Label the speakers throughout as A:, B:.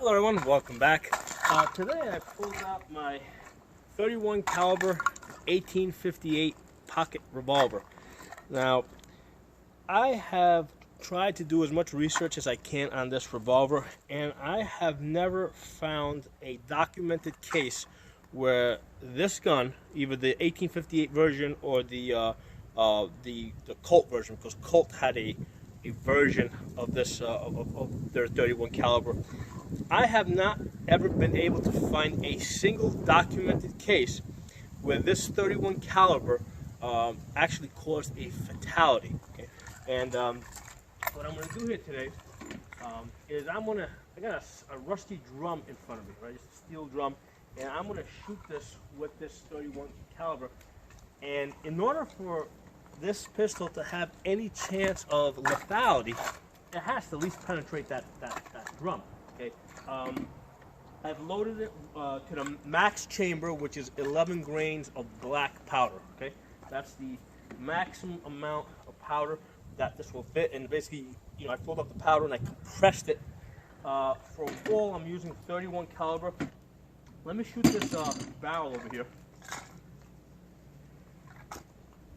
A: Hello everyone, welcome back. Today I pulled out my 31 caliber 1858 pocket revolver. Now, I have tried to do as much research as I can on this revolver, and I have never found a documented case where this gun, either the 1858 version or the Colt version, because Colt had a version of this of their 31 caliber. I have not ever been able to find a single documented case where this 31 caliber actually caused a fatality. Okay? And what I'm going to do here today is I got a rusty drum in front of me, right? It's a steel drum, and I'm going to shoot this with this 31 caliber. And in order for this pistol to have any chance of lethality, it has to at least penetrate that drum. Okay, I've loaded it to the max chamber, which is 11 grains of black powder. Okay, that's the maximum amount of powder that this will fit. And basically, you know, I filled up the powder and I compressed it. For a wall, I'm using 31 caliber. Let me shoot this barrel over here.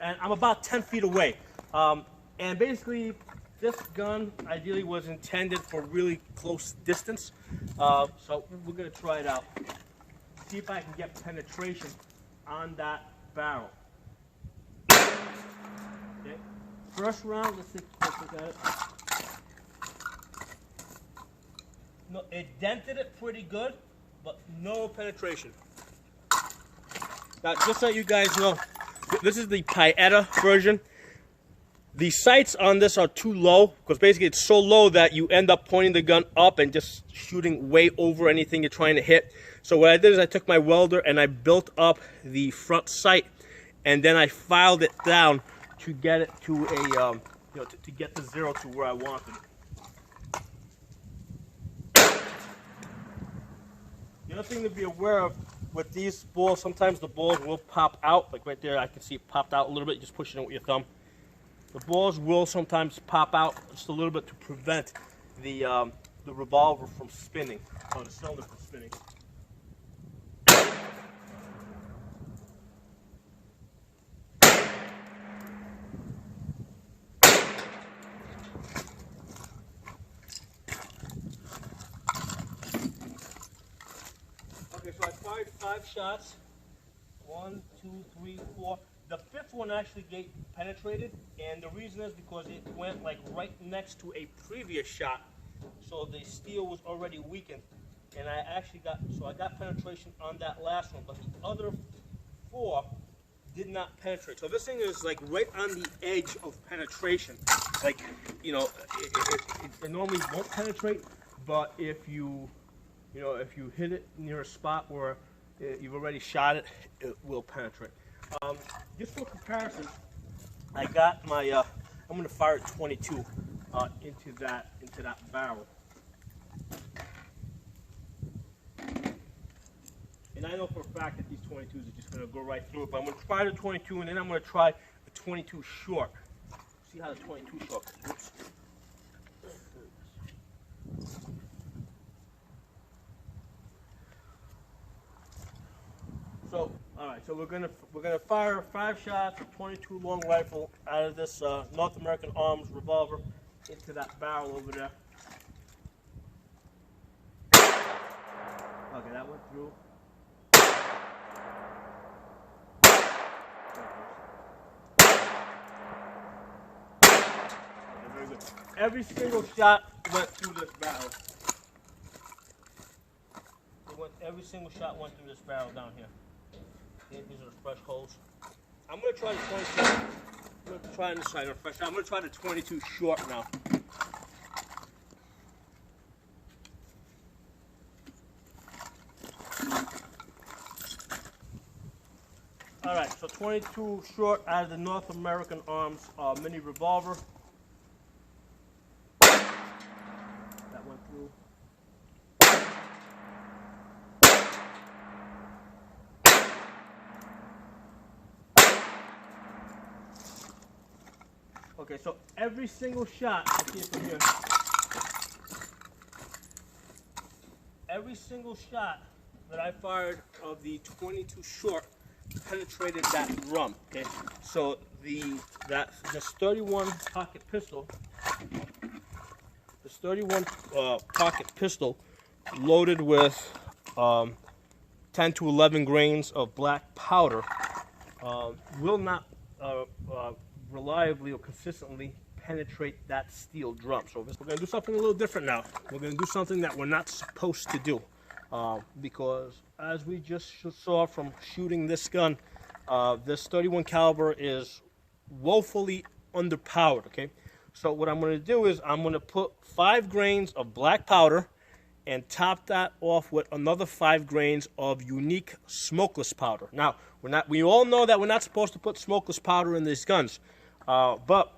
A: And I'm about 10 feet away. And basically, this gun ideally was intended for really close distance. So we're going to try it out. See if I can get penetration on that barrel. Okay. First round, let's look at it. No, it dented it pretty good, but no penetration. Now, just so you guys know, this is the Paeta version. The sights on this are too low, because basically it's so low that you end up pointing the gun up and just shooting way over anything you're trying to hit. So what I did is I took my welder and I built up the front sight, and then I filed it down to get it to a, to get the zero to where I wanted it. The other thing to be aware of with these balls, sometimes the balls will pop out. Like right there, I can see it popped out a little bit. Just pushing it with your thumb. The balls will sometimes pop out just a little bit to prevent the revolver from spinning, or the cylinder from spinning. Okay, so I fired 5 shots. 1, 2, 3, 4. The 5th one actually penetrated, and the reason is because it went like right next to a previous shot, so the steel was already weakened, and I actually got penetration on that last one, but the other 4 did not penetrate. So this thing is like right on the edge of penetration. Like, you know, it normally won't penetrate, but if you hit it near a spot where you've already shot it, it will penetrate. Just for comparison, I got my, I'm going to fire at 22 into that barrel. And I know for a fact that these 22s are just going to go right through it, but I'm going to try the 22, and then I'm going to try the 22 short. See how the 22 short goes. Oops. So, all right. So we're gonna fire 5 shots of 22 long rifle out of this North American Arms revolver into that barrel over there. Okay, that went through. Okay, very good. Every single shot went through this barrel. Every single shot went through this barrel down here. These are the fresh holes. I'm going to try the 22. I'm going to try on this side. I'm going to try the 22 short now. All right, so 22 short out of the North American Arms mini revolver. That went through. Okay, so every single shot, let's see it from here. every single shot that I fired of the 22 short penetrated that drum. Okay, so this 31 pocket pistol, pocket pistol, loaded with 10 to 11 grains of black powder, will not reliably or consistently penetrate that steel drum. So we're going to do something a little different now. We're going to do something that we're not supposed to do, because as we just saw from shooting this gun, this 31 caliber is woefully underpowered. Okay, so what I'm going to do is I'm going to put 5 grains of black powder and top that off with another 5 grains of unique smokeless powder. Now, we all know that we're not supposed to put smokeless powder in these guns, but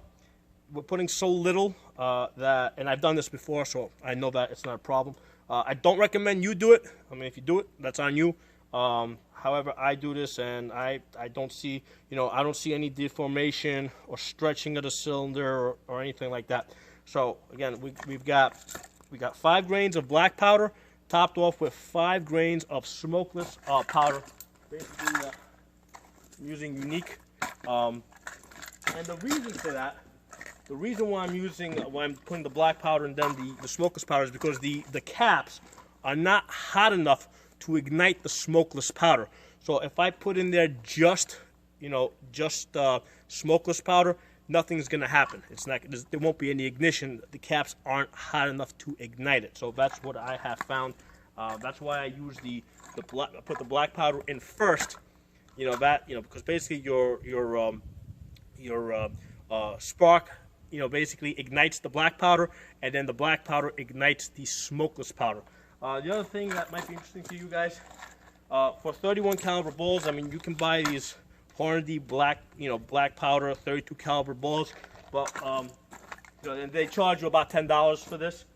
A: we're putting so little that, and I've done this before, so I know that it's not a problem. I don't recommend you do it. I mean, if you do it, that's on you. However, I do this, and I don't see, I don't see any deformation or stretching of the cylinder or anything like that. So again, we've got 5 grains of black powder, topped off with 5 grains of smokeless powder. Basically, I'm using unique. And the reason for that, the reason why I'm putting the black powder and then the smokeless powder is because the caps are not hot enough to ignite the smokeless powder. So if I put in there just smokeless powder, nothing's going to happen. There won't be any ignition. The caps aren't hot enough to ignite it. So that's what I have found. That's why I use I put the black powder in first. Because basically your spark, basically ignites the black powder, and then the black powder ignites the smokeless powder. The other thing that might be interesting to you guys, for 31 caliber bullets, I mean, you can buy these Hornady black powder 32 caliber bullets, but and they charge you about $10 for this.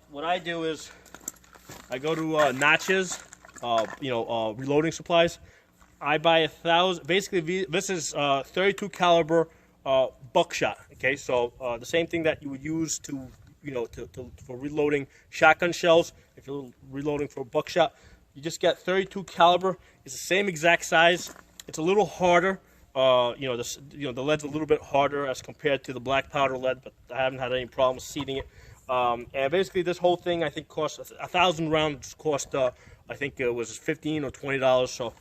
A: What I do is I go to Notches, reloading supplies. I buy 1,000. Basically, this is 32 caliber buckshot. Okay, so the same thing that you would use for reloading shotgun shells. If you're reloading for buckshot, you just get 32 caliber. It's the same exact size. It's a little harder. The lead's a little bit harder as compared to the black powder lead, but I haven't had any problems seating it. And basically, this whole thing I think cost 1,000 rounds. Cost I think it was $15 or $20. So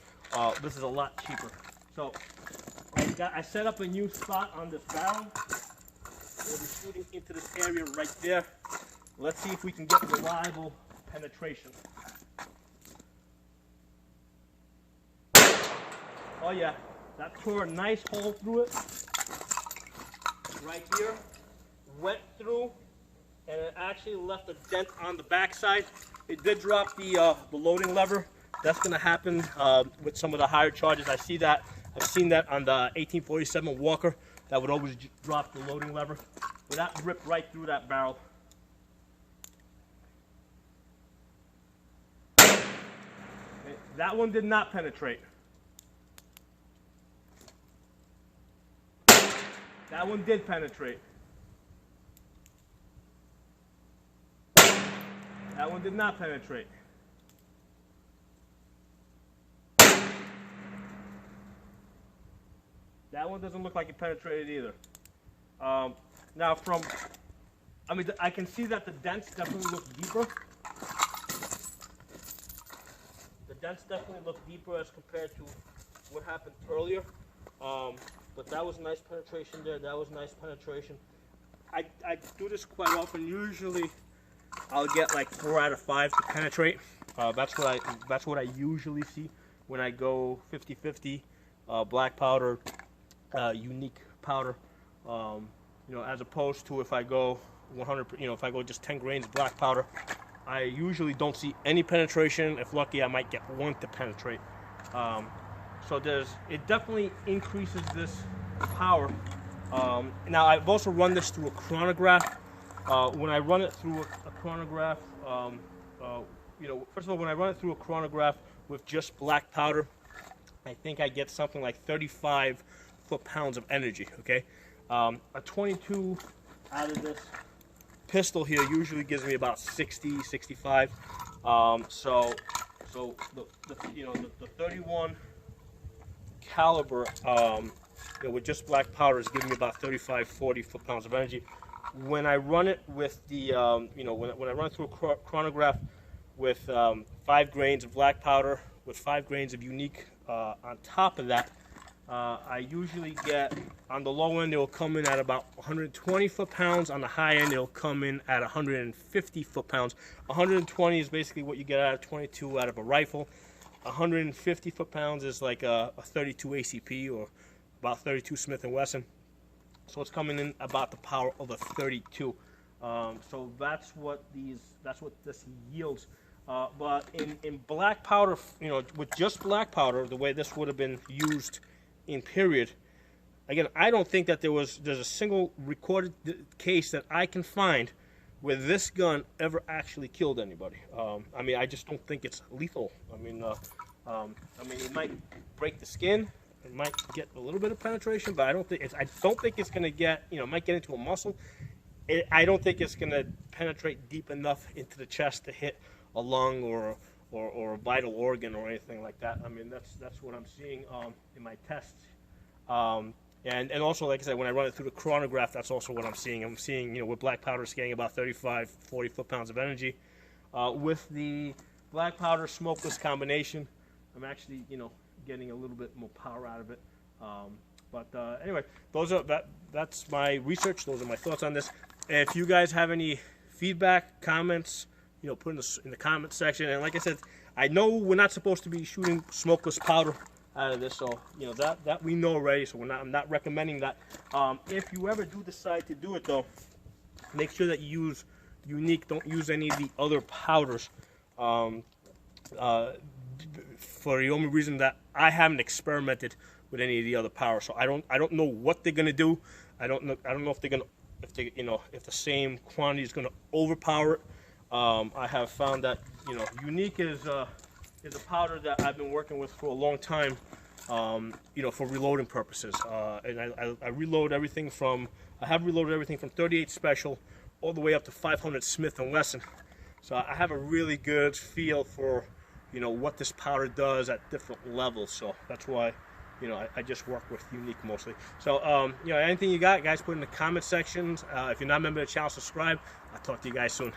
A: this is a lot cheaper. So I set up a new spot on this barrel. We'll be shooting into this area right there. Let's see if we can get reliable penetration. Oh yeah, that tore a nice hole through it. Right here. Went through, and it actually left a dent on the backside. It did drop the loading lever. That's going to happen with some of the higher charges. I've seen that on the 1847 Walker. That would always drop the loading lever. But that ripped right through that barrel. Okay, that one did not penetrate. That one did penetrate. That one did not penetrate. That one doesn't look like it penetrated either. Now I can see that the dents definitely look deeper. The dents definitely look deeper as compared to what happened earlier. But that was nice penetration there. That was nice penetration. I do this quite often. Usually, I'll get like 4 out of 5 to penetrate. That's what I usually see when I go 50-50 black powder, unique powder. As opposed to if I go 100, if I go just 10 grains of black powder, I usually don't see any penetration. If lucky, I might get 1 to penetrate. So it definitely increases this power. Now I've also run this through a chronograph. When I run it through a chronograph, first of all, when I run it through a chronograph with just black powder, I think I get something like 35 foot-pounds of energy. Okay, a 22 out of this pistol here usually gives me about 60, 65. So the 31 caliber, with just black powder is giving me about 35-40 foot-pounds of energy. When I run it with the, when I run it through a chronograph with 5 grains of black powder with 5 grains of unique on top of that, I usually get, on the low end, it'll come in at about 120 foot-pounds. On the high end, it'll come in at 150 foot-pounds. 120 is basically what you get out of 22 out of a rifle. 150 foot-pounds is like a 32 ACP or about 32 Smith & Wesson. So it's coming in about the power of a 32. So that's what this yields. But in black powder, with just black powder, the way this would have been used in period, again, I don't think that there's a single recorded case that I can find where this gun ever actually killed anybody. I mean, I just don't think it's lethal. I mean, it might break the skin, it might get a little bit of penetration, but I don't think it's going to get, it might get into a muscle. I don't think it's going to penetrate deep enough into the chest to hit a lung or a vital organ or anything like that. I mean, that's what I'm seeing in my tests. And also, like I said, when I run it through the chronograph, that's also what I'm seeing. I'm seeing, with black powder, it's getting about 35-40 foot-pounds of energy. With the black powder smokeless combination, I'm actually, getting a little bit more power out of it. Anyway, that's my research. Those are my thoughts on this. If you guys have any feedback, comments, put in the comment section. And like I said, I know we're not supposed to be shooting smokeless powder out of this, so that we know already. So I'm not recommending that. If you ever do decide to do it, though, make sure that you use unique. Don't use any of the other powders. For the only reason that I haven't experimented with any of the other powders, so I don't know what they're gonna do. I don't know if they're gonna if the same quantity is gonna overpower it. I have found that unique is a powder that I've been working with for a long time, for reloading purposes. And I reload everything from, I have reloaded everything from 38 Special all the way up to 500 Smith & Wesson. So I have a really good feel for, what this powder does at different levels. So that's why, I just work with unique mostly. So, anything you got, guys, put in the comment sections. If you're not a member of the channel, subscribe. I'll talk to you guys soon.